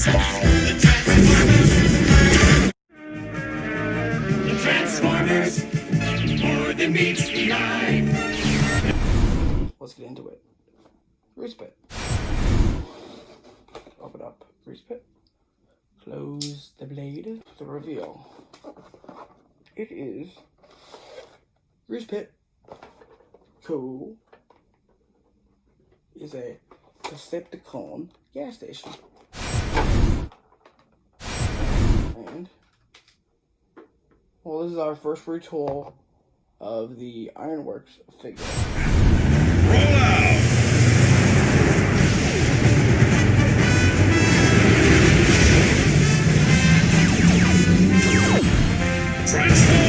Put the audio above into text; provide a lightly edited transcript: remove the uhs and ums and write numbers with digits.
The Transformers, more than meets the eye. Let's get into it. GreasePIT. Open up GreasePIT. Close the blade. The reveal. It is GreasePIT. Cool. Is a Decepticon gas station. And well, this is our first retool of the Ironworks figure. Roll out! Transform!